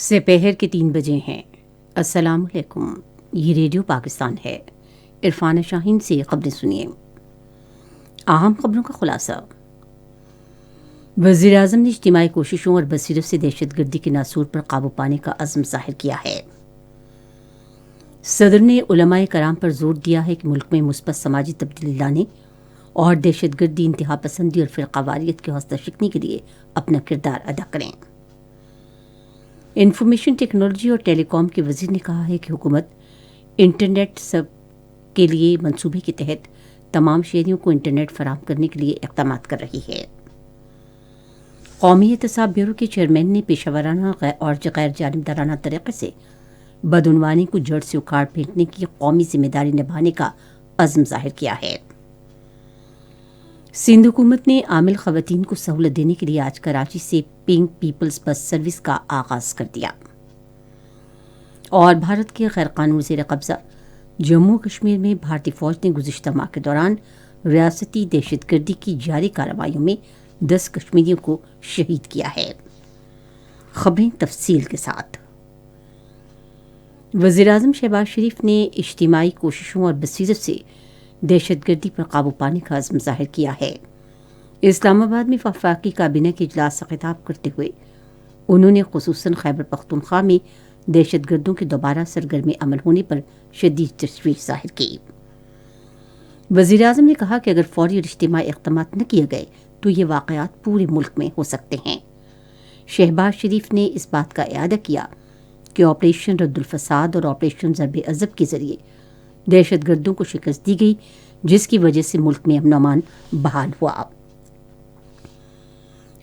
سپہر کے 3 بجے ہیں۔ السلام علیکم، یہ ریڈیو پاکستان ہے۔ عرفان شاہین سے خبریں سنیے۔ اہم خبروں کا خلاصہ۔ وزیر اعظم نے اجتماعی کوششوں اور بصیرت سے دہشت گردی کے ناسور پر قابو پانے کا عزم ظاہر کیا ہے۔ صدر نے علماء کرام پر زور دیا ہے کہ ملک میں مثبت سماجی تبدیلی لانے اور دہشت گردی، انتہا پسندی اور فرقہ واریت کے حوصلہ شکنی کے لیے اپنا کردار ادا کریں۔ انفارمیشن ٹیکنالوجی اور ٹیلی کام کے وزیر نے کہا ہے کہ حکومت انٹرنیٹ سب کے لیے منصوبے کے تحت تمام شہریوں کو انٹرنیٹ فراہم کرنے کے لیے اقدامات کر رہی ہے۔ قومی احتساب بیورو کے چیئرمین نے پیشہ ورانہ اور غیر جانبدارانہ طریقے سے بدعنوانی کو جڑ سے اکھاڑ پھینکنے کی قومی ذمہ داری نبھانے کا عزم ظاہر کیا ہے۔ سندھ حکومت نے عامل خواتین کو سہولت دینے کے لیے آج کراچی سے پنک پیپلز بس سروس کا آغاز کر دیا۔ اور بھارت کے غیر قانونی زیر قبضہ جموں کشمیر میں بھارتی فوج نے گزشتہ ماہ کے دوران ریاستی دہشت گردی کی جاری کارروائیوں میں 10 کشمیریوں کو شہید کیا ہے۔ خبریں تفصیل کے ساتھ۔ وزیر اعظم شہباز شریف نے اجتماعی کوششوں اور بصیرت سے دہشت گردی پر قابو پانے کا عزم ظاہر کیا ہے۔ اسلام آباد میں وفاقی کابینہ کے اجلاس سے خطاب کرتے ہوئے انہوں نے خصوصاً خیبر پختونخوا میں دہشت گردوں کے دوبارہ سرگرم عمل ہونے پر شدید تشویش ظاہر کی۔ وزیر اعظم نے کہا کہ اگر فوری اور اجتماعی اقدامات نہ کیے گئے تو یہ واقعات پورے ملک میں ہو سکتے ہیں۔ شہباز شریف نے اس بات کا اعادہ کیا کہ آپریشن رد الفساد اور آپریشن ضرب عضب کے ذریعے دہشت گردوں کو شکست دی گئی، جس کی وجہ سے ملک میں امن و امان بحال ہوا۔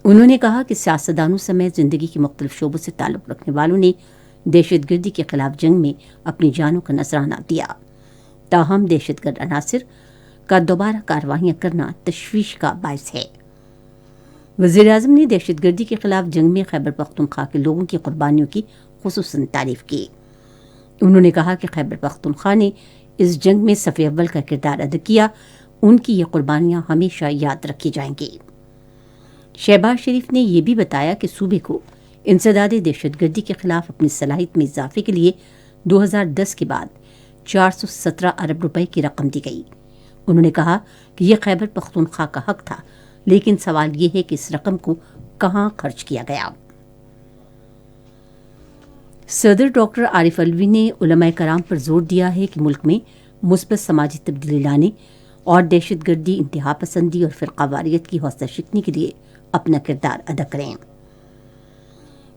انہوں نے کہا کہ سیاستدانوں سمیت زندگی کے مختلف شعبوں سے تعلق رکھنے والوں نے دہشت گردی کے خلاف جنگ میں اپنی جانوں کا نذرانہ دیا، تاہم دہشت گرد عناصر کا دوبارہ کارروائیاں کرنا تشویش کا باعث ہے۔ وزیر اعظم نے دہشت گردی کے خلاف جنگ میں خیبر پختونخوا کے لوگوں کی قربانیوں کی خصوصاً تعریف کی۔ انہوں نے کہا کہ خیبر پختونخوا نے اس جنگ میں صف اول کا کردار ادا کیا، ان کی یہ قربانیاں ہمیشہ یاد رکھی جائیں گی۔ شہباز شریف نے یہ بھی بتایا کہ صوبے کو انسداد دہشت گردی کے خلاف اپنی صلاحیت میں اضافے کے لیے 2010 کے بعد 417 ارب روپے کی رقم دی گئی۔ انہوں نے کہا کہ یہ خیبر پختونخوا کا حق تھا، لیکن سوال یہ ہے کہ اس رقم کو کہاں خرچ کیا گیا۔ صدر ڈاکٹر عارف علوی نے علماء کرام پر زور دیا ہے کہ ملک میں مثبت سماجی تبدیلی لانے اور دہشت گردی، انتہا پسندی اور فرقہ واریت کی حوصلہ شکنی کے لیے اپنا کردار ادا کریں۔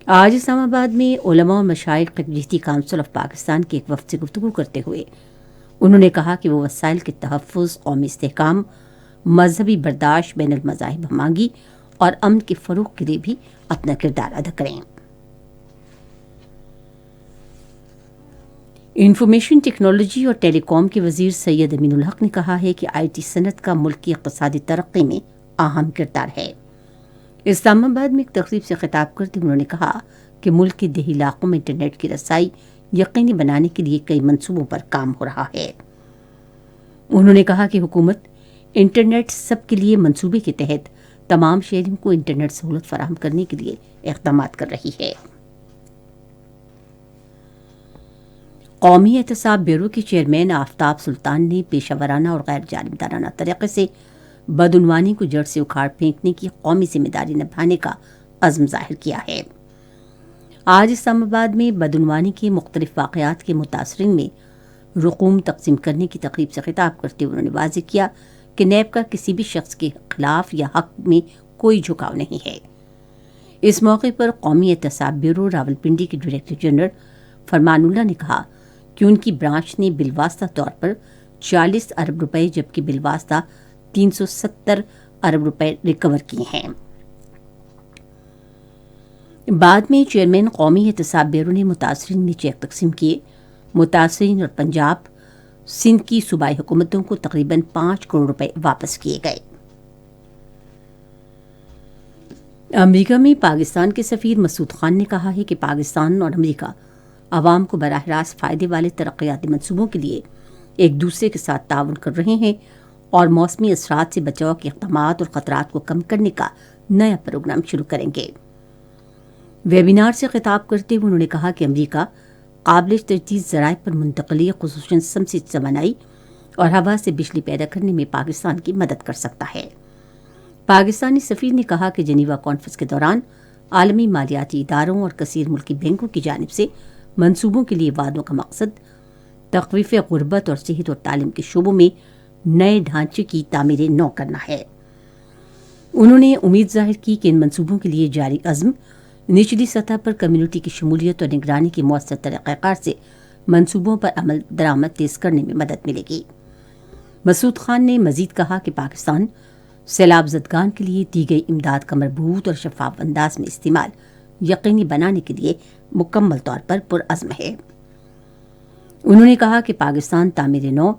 آج اسلام آباد میں علماء و مشائخ یکجہتی کونسل آف پاکستان کے ایک وفد سے گفتگو کرتے ہوئے انہوں نے کہا کہ وہ وسائل کے تحفظ، قومی استحکام، مذہبی برداشت، بین المذاہب ہمانگی اور امن کے فروغ کے لیے بھی اپنا کردار ادا کریں۔ انفارمیشن ٹیکنالوجی اور ٹیلی کام کے وزیر سید امین الحق نے کہا ہے کہ آئی ٹی صنعت کا ملک کی اقتصادی ترقی میں اہم کردار ہے۔ اسلام آباد میں ایک تقریب سے خطاب کرتے انہوں نے کہا کہ ملک کے دیہی علاقوں میں انٹرنیٹ کی رسائی یقینی بنانے کے لیے کئی منصوبوں پر کام ہو رہا ہے۔ انہوں نے کہا کہ حکومت انٹرنیٹ سب کے لیے منصوبے کے تحت تمام شہریوں کو انٹرنیٹ سہولت فراہم کرنے کے لیے اقدامات کر رہی ہے۔ قومی احتساب بیورو کے چیئرمین آفتاب سلطان نے پیشہ ورانہ اور غیر جانبدارانہ طریقے سے بدعنوانی کو جڑ سے اکھاڑ پھینکنے کی قومی ذمہ داری نبھانے کا عزم ظاہر کیا ہے۔ آج اسلام آباد میں بدعنوانی کے مختلف واقعات کے متاثرین میں رقوم تقسیم کرنے کی تقریب سے خطاب کرتے ہوئے انہوں نے واضح کیا کہ نیب کا کسی بھی شخص کے خلاف یا حق میں کوئی جھکاؤ نہیں ہے۔ اس موقع پر قومی احتساب بیورو راولپنڈی کے ڈائریکٹر جنرل فرمان اللہ نے کہا کہ ان کی برانچ نے بالواسطہ طور پر 40 ارب روپے جبکہ بالواسطہ 370 ارب روپے ریکور کیے ہیں۔ بعد میں چیئرمین قومی احتساب بیورو نے متاثرین میں چیک تقسیم کیے۔ متاثرین اور پنجاب، سندھ کی صوبائی حکومتوں کو تقریباً 5 کروڑ روپے واپس کیے گئے۔ امریکہ میں پاکستان کے سفیر مسعود خان نے کہا ہے کہ پاکستان اور امریکہ عوام کو براہ راست فائدے والے ترقیاتی منصوبوں کے لیے ایک دوسرے کے ساتھ تعاون کر رہے ہیں اور موسمی اثرات سے بچاؤ کے اقدامات اور خطرات کو کم کرنے کا نیا پروگرام شروع کریں گے۔ ویبینار سے خطاب کرتے ہوئے انہوں نے کہا کہ امریکہ قابل تجدید ذرائع پر منتقلی خصوصاً شمسی توانائی اور ہوا سے بجلی پیدا کرنے میں پاکستان کی مدد کر سکتا ہے۔ پاکستانی سفیر نے کہا کہ جنیوا کانفرنس کے دوران عالمی مالیاتی اداروں اور کثیر ملکی بینکوں کی جانب سے منصوبوں کے لیے وعدوں کا مقصد تخفیف غربت اور صحت اور تعلیم کے شعبوں میں نئے ڈھانچے کی تعمیر نو کرنا ہے۔ انہوں نے امید ظاہر کی کہ ان منصوبوں کے لیے جاری عزم نچلی سطح پر کمیونٹی کی شمولیت اور نگرانی کے مؤثر طریقہ کار سے منصوبوں پر عمل درآمد تیز کرنے میں مدد ملے گی۔ مسعود خان نے مزید کہا کہ پاکستان سیلاب زدگان کے لیے دی گئی امداد کا مربوط اور شفاف انداز میں استعمال یقینی بنانے کے لیے مکمل طور پر پرعزم ہے۔ انہوں نے کہا کہ پاکستان تعمیر نو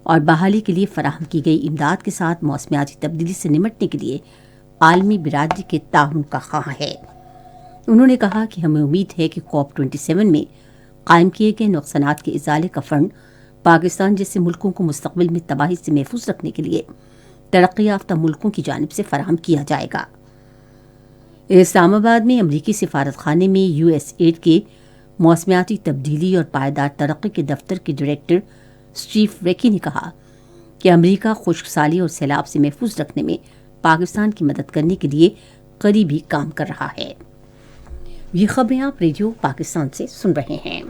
اور بحالی کے لیے فراہم کی گئی امداد کے ساتھ موسمیاتی تبدیلی سے نمٹنے کے لیے عالمی برادری کے تعاون کا خواہاں ہے۔ انہوں نے کہا کہ ہمیں امید ہے کہ COP27 میں قائم کیے گئے نقصانات کے ازالے کا فنڈ پاکستان جیسے ملکوں کو مستقبل میں تباہی سے محفوظ رکھنے کے لیے ترقی یافتہ ملکوں کی جانب سے فراہم کیا جائے گا۔ اسلام آباد میں امریکی سفارت خانے میں USAID کے موسمیاتی تبدیلی اور پائیدار ترقی کے دفتر کے ڈائریکٹر اسٹیو ریکی نے کہا کہ امریکہ خشک سالی اور سیلاب سے محفوظ رکھنے میں پاکستان کی مدد کرنے کے لیے قریبی کام کر رہا ہے۔ یہ خبریں آپ ریڈیو پاکستان سے سن رہے ہیں۔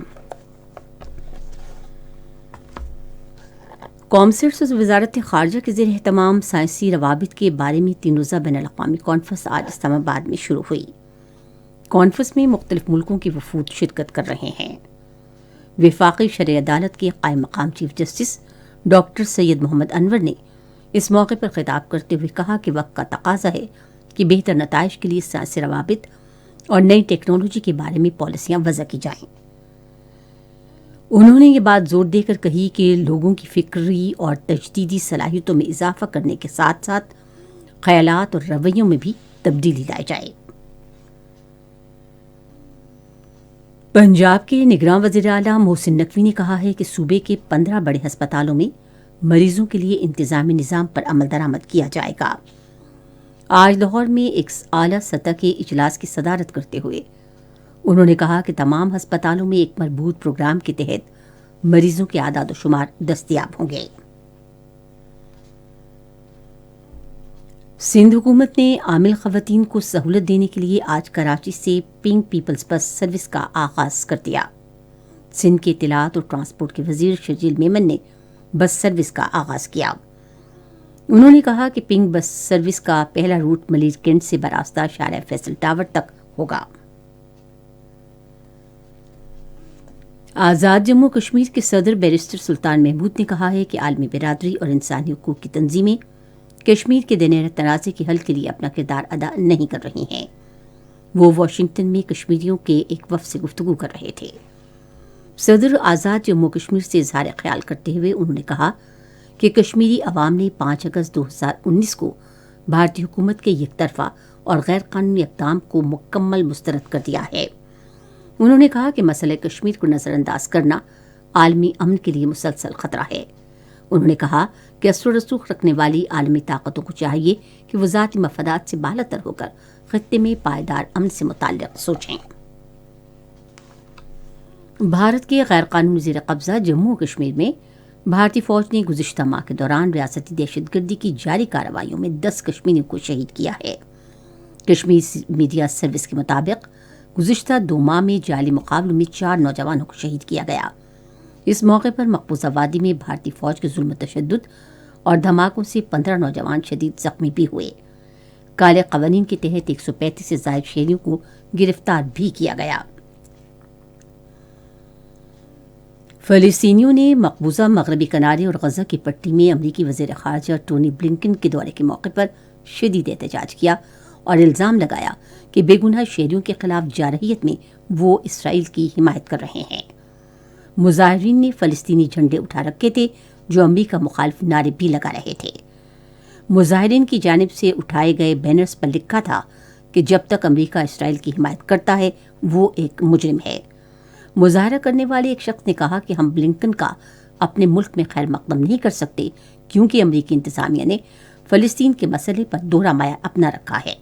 کامسرٹس اور وزارت خارجہ کے زیر اہتمام سائنسی روابط کے بارے میں 3 روزہ بین الاقوامی کانفرنس آج اسلام آباد میں شروع ہوئی۔ کانفرنس میں مختلف ملکوں کے وفود شرکت کر رہے ہیں۔ وفاقی شرعی عدالت کے قائم مقام چیف جسٹس ڈاکٹر سید محمد انور نے اس موقع پر خطاب کرتے ہوئے کہا کہ وقت کا تقاضا ہے کہ بہتر نتائج کے لیے سائنسی روابط اور نئی ٹیکنالوجی کے بارے میں پالیسیاں وضع کی جائیں۔ انہوں نے یہ بات زور دے کر کہی کہ لوگوں کی فکری اور تجدیدی صلاحیتوں میں اضافہ کرنے کے ساتھ ساتھ خیالات اور رویوں میں بھی تبدیلی لائی جائے۔ پنجاب کے نگراں وزیر اعلیٰ محسن نقوی نے کہا ہے کہ صوبے کے 15 بڑے ہسپتالوں میں مریضوں کے لیے انتظامی نظام پر عمل درآمد کیا جائے گا۔ آج لاہور میں ایک اعلیٰ سطح کے اجلاس کی صدارت کرتے ہوئے انہوں نے کہا کہ تمام ہسپتالوں میں ایک مربوط پروگرام کے تحت مریضوں کے اعداد و شمار دستیاب ہوں گے۔ سندھ حکومت نے عامل خواتین کو سہولت دینے کے لیے آج کراچی سے پنک پیپلز بس سروس کا آغاز کر دیا۔ سندھ کے اطلاعات اور ٹرانسپورٹ کے وزیر شرجیل میمن نے بس سروس کا آغاز کیا۔ انہوں نے کہا کہ پنک بس سروس کا پہلا روٹ ملیر کینٹ سے براستہ شارع فیصل ٹاور تک ہوگا۔ آزاد جموں کشمیر کے صدر بیرسٹر سلطان محمود نے کہا ہے کہ عالمی برادری اور انسانی حقوق کی تنظیمیں کشمیر کے درمیان تنازع کے حل کے لیے اپنا کردار ادا نہیں کر رہی ہیں۔ وہ واشنگٹن میں کشمیریوں کے ایک وفد سے گفتگو کر رہے تھے۔ صدر آزاد جموں کشمیر سے اظہار خیال کرتے ہوئے انہوں نے کہا کہ کشمیری عوام نے 5 اگست 2019 کو بھارتی حکومت کے یک طرفہ اور غیر قانونی اقدام کو مکمل مسترد کر دیا ہے۔ انہوں نے کہا کہ مسئلہ کشمیر کو نظر انداز کرنا عالمی امن کے لیے مسلسل خطرہ ہے۔ انہوں نے کہا کہ اثر و رسوخ رکھنے والی عالمی طاقتوں کو چاہیے کہ وہ ذاتی مفادات سے بالاتر ہو کر خطے میں پائیدار امن سے متعلق سوچیں۔ بھارت کے غیر قانونی زیر قبضہ جموں و کشمیر میں بھارتی فوج نے گزشتہ ماہ کے دوران ریاستی دہشت گردی کی جاری کارروائیوں میں 10 کشمیریوں کو شہید کیا ہے۔ کشمیر میڈیا سروس کے مطابق گزشتہ 2 ماہ میں جعلی مقابلوں میں 4 نوجوانوں کو شہید کیا گیا۔ اس موقع پر مقبوضہ وادی میں بھارتی فوج کے ظلم و تشدد اور دھماکوں سے 15 نوجوان شدید زخمی بھی ہوئے۔ کالے قوانین کے تحت 135 سے زائد شہریوں کو گرفتار بھی کیا گیا۔ فلسطینیوں نے مقبوضہ مغربی کنارے اور غزہ کی پٹی میں امریکی وزیر خارجہ ٹونی بلنکن کے دورے کے موقع پر شدید احتجاج کیا اور الزام لگایا کہ بے گناہ شہریوں کے خلاف جارحیت میں وہ اسرائیل کی حمایت کر رہے ہیں۔ مظاہرین نے فلسطینی جھنڈے اٹھا رکھے تھے جو امریکہ مخالف نعرے بھی لگا رہے تھے۔ مظاہرین کی جانب سے اٹھائے گئے بینرز پر لکھا تھا کہ جب تک امریکہ اسرائیل کی حمایت کرتا ہے وہ ایک مجرم ہے۔ مظاہرہ کرنے والے ایک شخص نے کہا کہ ہم بلنکن کا اپنے ملک میں خیر مقدم نہیں کر سکتے کیونکہ امریکی انتظامیہ نے فلسطین کے مسئلے پر دوہرا مایہ اپنا رکھا ہے۔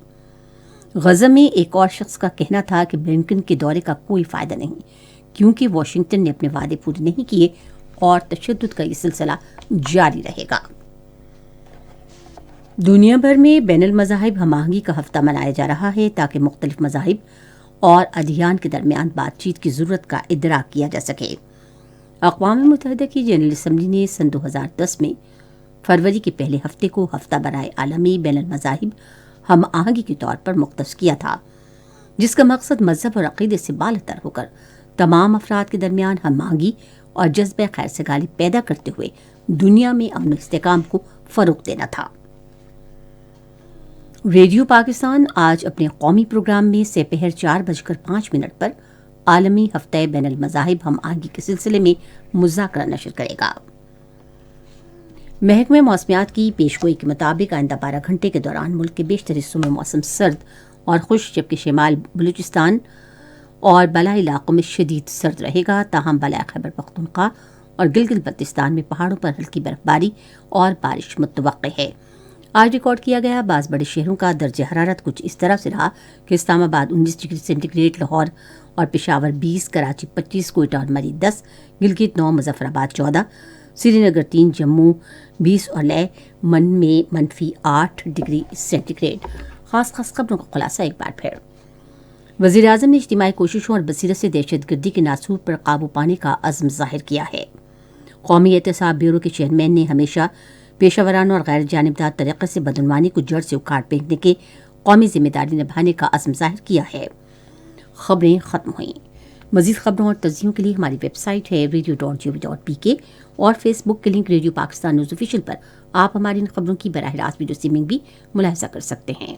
غزہ میں ایک اور شخص کا کہنا تھا کہ بلنکن کے دورے کا کوئی فائدہ نہیں کیونکہ واشنگٹن نے اپنے وعدے پورے نہیں کیے اور تشدد کا یہ سلسلہ جاری رہے گا۔ دنیا بھر میں بین المذاہب ہم آہنگی کا ہفتہ منایا جا رہا ہے تاکہ مختلف مذاہب اور ادیان کے درمیان بات چیت کی ضرورت کا ادراک کیا جا سکے۔ اقوام متحدہ کی جنرل اسمبلی نے سن 2010 میں فروری کے پہلے ہفتے کو ہفتہ برائے عالمی بین المذاہب ہم آہنگی کے طور پر مختص کیا تھا، جس کا مقصد مذہب اور عقیدے سے بالاتر ہو کر تمام افراد کے درمیان ہم آہنگی اور جذبہ خیر سگالی پیدا کرتے ہوئے دنیا میں امن و استحکام کو فروغ دینا تھا۔ ریڈیو پاکستان آج اپنے قومی پروگرام میں سپہر 4:05 پر عالمی ہفتہ بین المذاہب ہم آہنگی کے سلسلے میں مذاکرہ نشر کرے گا۔ محکمہ موسمیات کی پیشگوئی کے مطابق آئندہ 12 گھنٹے کے دوران ملک کے بیشتر حصوں میں موسم سرد اور خشک، جبکہ شمال بلوچستان اور بالائی علاقوں میں شدید سرد رہے گا، تاہم بالائی خیبر پختونخوا اور گلگت بلتستان میں پہاڑوں پر ہلکی برفباری اور بارش متوقع ہے۔ آج ریکارڈ کیا گیا بعض بڑے شہروں کا درجہ حرارت کچھ اس طرح سے رہا کہ اسلام آباد 19 ڈگری سینٹی گریڈ، لاہور اور پشاور 20، کراچی 25، کوئٹہ اور مری 10، گلگت 9، مظفر آباد 14، سری نگر 3، جموں 20 اور لے من میں -8 ڈگری سینٹی گریڈ۔ خاص خبروں کا خلاصہ ایک بار پھر۔ وزیر اعظم نے اجتماعی کوششوں اور بصیرت سے دہشت گردی کے ناسور پر قابو پانے کا عزم ظاہر کیا ہے۔ قومی احتساب بیورو کے چیئرمین نے ہمیشہ پیشہ ورانہ اور غیر جانبدار طریقے سے بدعنوانی کو جڑ سے اکھاڑ پھینکنے کے قومی ذمہ داری نبھانے کا عزم ظاہر کیا ہے۔ خبریں ختم ہوئیں۔ مزید خبروں اور تجزیوں کے لیے ہماری ویب سائٹ ہے radio.gov.pk اور فیس بک کے link radio Pakistan news official پر آپ ہماری ان خبروں کی براہ راست ویڈیو اسٹریمنگ بھی ملاحظہ کر سکتے ہیں۔